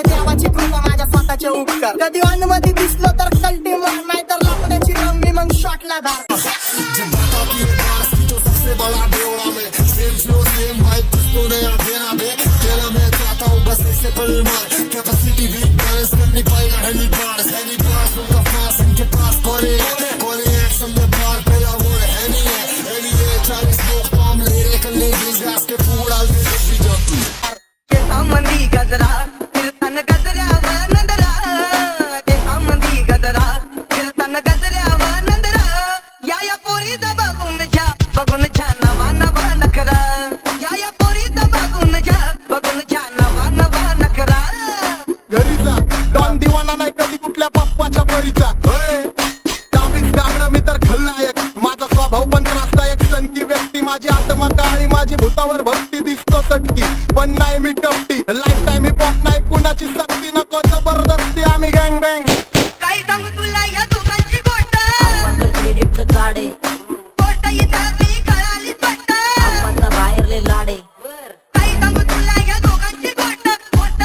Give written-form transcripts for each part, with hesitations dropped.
देवाची कृपा माझ्या स्वतःचे उपकार कधी ऑन मध्ये दिसलो तर कल्टी मार नाही तर लपण्याची रम्मी मग शॉटला धार सबसे बड़ा बेवड़ा में सेम फ्लो सेम वाइब किसको नया देना बे तेरा मैं चाहता हूँ बस इससे पल मार कैपेसिटी भी बैलेंस कर नहीं पाएगा हैंडी पास उनका पास इनके पास कोरे एक्शन में बार पहला वो है नहीं है 40 लोग काम ले रहे कर ले बीस गैस के फूल डाल दे भी जाती के सामंदी गजरा कीर्तन गजऱ्यावर नंदरा के सामंदी गजरा कीर्तन गजऱ्यावर नंदरा या पोरीचा बघून छा नवा नवा नखरा या पोरीचा बघून छा नवा नखरा घरीचा डॉन दिवाना नाही कधी कुठल्या पप्पाच्या परीचा ताबीज गागडा मी तर खलनायक माझा स्वभाव पण त्रासदायक सनकी व्यक्ती माझी आत्मा काळी माझी भूतावर भक्ती दिसतो सटकी पण नाही मी टपटी लाईफ टाइम पॉप नाही कुणाची सक्ती नको जबरदस्ती आम्ही गँग बँग काय सांगू तुला या दोघांची गोष्ट गाडे गोष्ट इथं कळाली पट्ट आपण बाहेरले लाडे काय सांगू तुला या दोघांची गोष्ट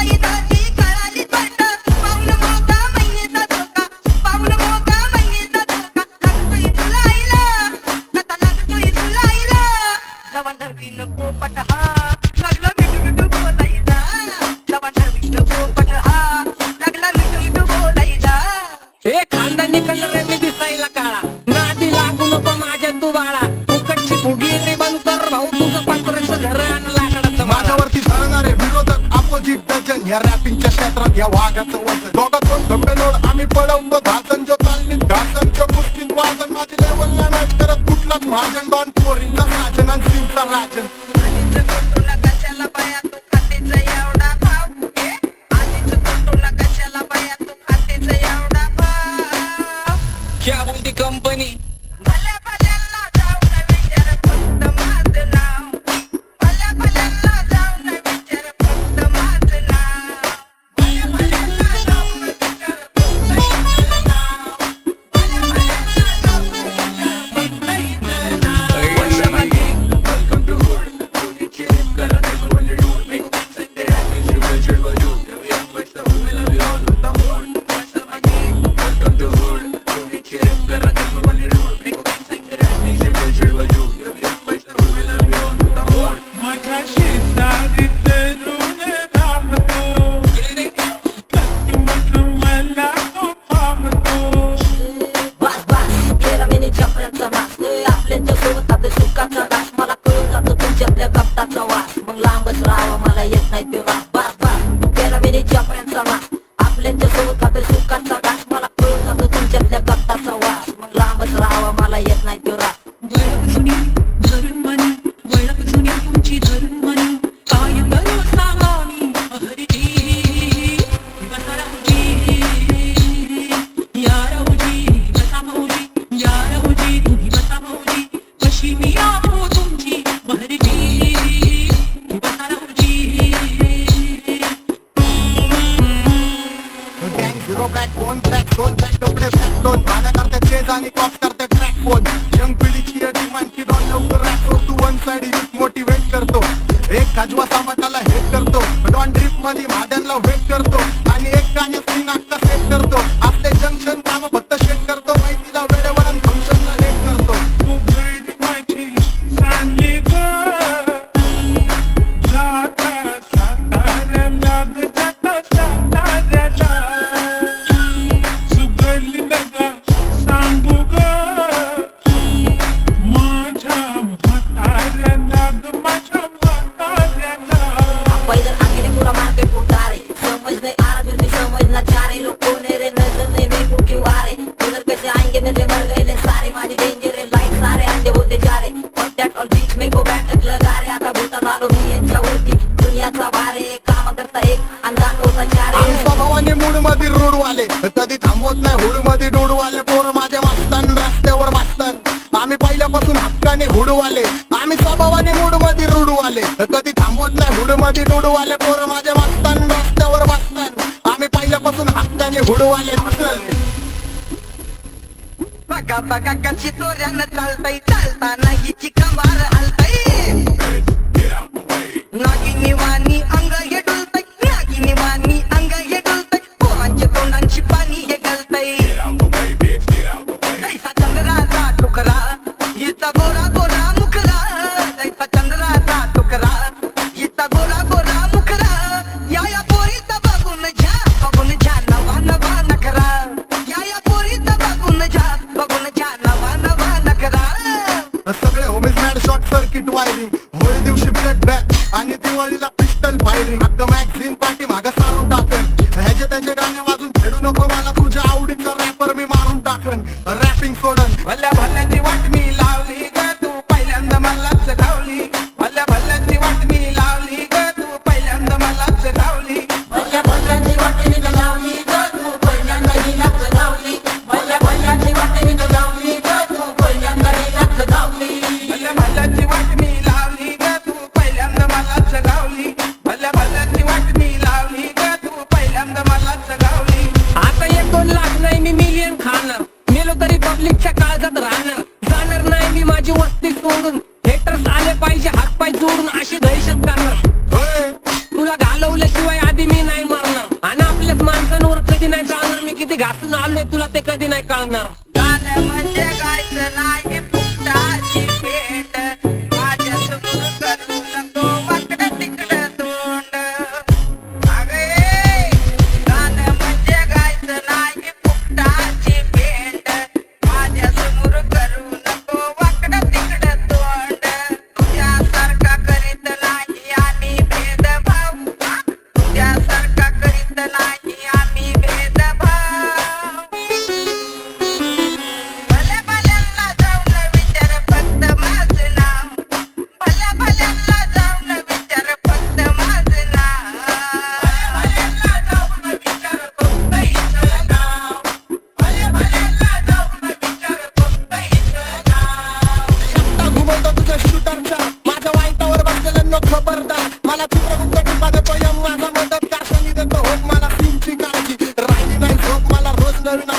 इथं कळाली पट्ट पाऊल मोठा महिनेचा धोका लागतोय तुला आईला लागतोय तुला आईला जवान नको पट हा लागला मिठू बोलायचा जवान पट हा लागला मिठू बोलायचा हे खानदानी कलर मी दिसायला काळा नादी लागू नको माझ्या तू बाळा फुकटची फुगी रे बंद कर भाऊ तुझं 5 वर्ष घर आणि लाकडाचं माझ्यावरती धरणारे विरोधक अपोजिट डझन या रॅपिंगच्या क्षेत्रात या वाघाचं वजन दोघातून धबेलोड आम्ही पळवतो धासन जो चाललीत घासन जो कुस्तीत वाजन माझी लेवलला मॅच करत कुठलाच महाजन डॉन पोरींचा साजन आणि सिंगचा राजन तुला कशाला बाया तू खातेच एवढा भाव आधीच तुला कशाला बाया तू खातेच एवढा भाव क्या बोलती कंपनी मोटिवेट करतो एक काजवा सामटाला हेट करतो डॉन ड्रिफ्ट मध्ये भाड्यांना वेट करतो आणि एक गाण्यात नाटका सेट करतो आपले जंक्शन काम फक्त शेट करतो माहितीला वेळेवर आणि फंक्शनला लेट करतो कधी थांबवत नाही हुडमध्ये डोडवाले पोर माझे वाचतान रस्त्यावर वाचतान आम्ही पहिल्यापासून हक्काने हुडवाले आम्ही स्वभावाने मूड मध्ये कधी थांबवत नाही हुडमध्ये डुडवाले पोरं माझ्या वाचतान रस्त्यावर वाचतान आम्ही पहिल्यापासून हक्काने हुडवाले बघा बघा कशी चोऱ्यानं चालतय चालताना हिची कमार हलतय नागिनी वाणी अंग हे डुलतय नागिनी वाणी अंग हे डुलतय पोरांच्या तोंडांची पाणी हे गलतय जैसा चंद्राचा तुकडा हिचा गोरा गोरा मुखरा जैसा चंद्राचा तुकडा हिचा गोरा गोरा मुखरा या पोरीचा बघून घ्या नवा नवा नखरा या पोरीचा बघून घ्या नवा नवा नखरा सगळे homies mad short circuit wiring Holi दिवशी ब्लड बॅग आणि दिवाळीला पिस्टल फायरिंग अगं मॅगझिन पाठी मागं सारून टाकन ह्याचे त्याचे गाणे वाजून खेळू नको मला तुझ्या आवडीचा रॅपर मी मारून टाकन रॅपिंग सोडन भल्या भल्याची वाट मी लावली ग तू पहिल्यांदा मलाच धावली भल्या भल्याची वाट मी लावली ग तू पहिल्यांदा मलाच धावली भल्या भल्याची वाट मी लावली ग तू पहिल्यांदा हिलाच धावली भल्या भल्याची वाट मी लावली ग तू पहिल्यांदा हिलाच धावली भल्या भल्याची वाट मी लावली ग तू पहिल्यांदा मलाच धावली भल्या भल्याची वाट मी लावली ग तू पहिल्यांदा मलाच धावली आता 1-2 लाख नाही मी मिलियन खाणार मेलो तरी पब्लिकच्या काळजात राहणार जाणार नाही मी माझी वस्ती सोडून हेटर्स आले पाहिजे हातपाय जोडून अशी दहशत करणार तुला घालवल्याशिवाय आधी मी नाही मरणार आणि आपल्याच माणसांवर कधी नाही चालणार मी किती घासून आलोय तुला ते कधी नाही कळणार गाणं म्हणजे गायचं नाही फुकटाची भेट माझ्या समोर करू नको वाकडं तिकडं तोंड अगे गाणं म्हणजे गायचं नाही फुकटाची भेट माझ्या समोर करू नको वाकडं तिकडं तोंड तुझ्यासारखा करीत नाही आम्ही भेदभाव तुझ्यासारखा करीत नाही आम्ही भेदभाव भल्या भल्यांना जाऊन विचार फक्त माझं नाव भल्या भल्यांना जाऊन विचार फक्त माझं नाव भल्या भल्यांना जाऊन विचार फक्त हिचं नाव भल्या भल्यांना जाऊन विचार फक्त हिचं नाव घुमवतो तुझ्या शूटरचा माझ्या वाईटावर बसलेलं नो खबरदार मला चित्रगुप्त टिपा देतो यम माझा मदत कारखानी देतो होत मला सीनची काळजी राहिली नाही झोप मला रोज नवीन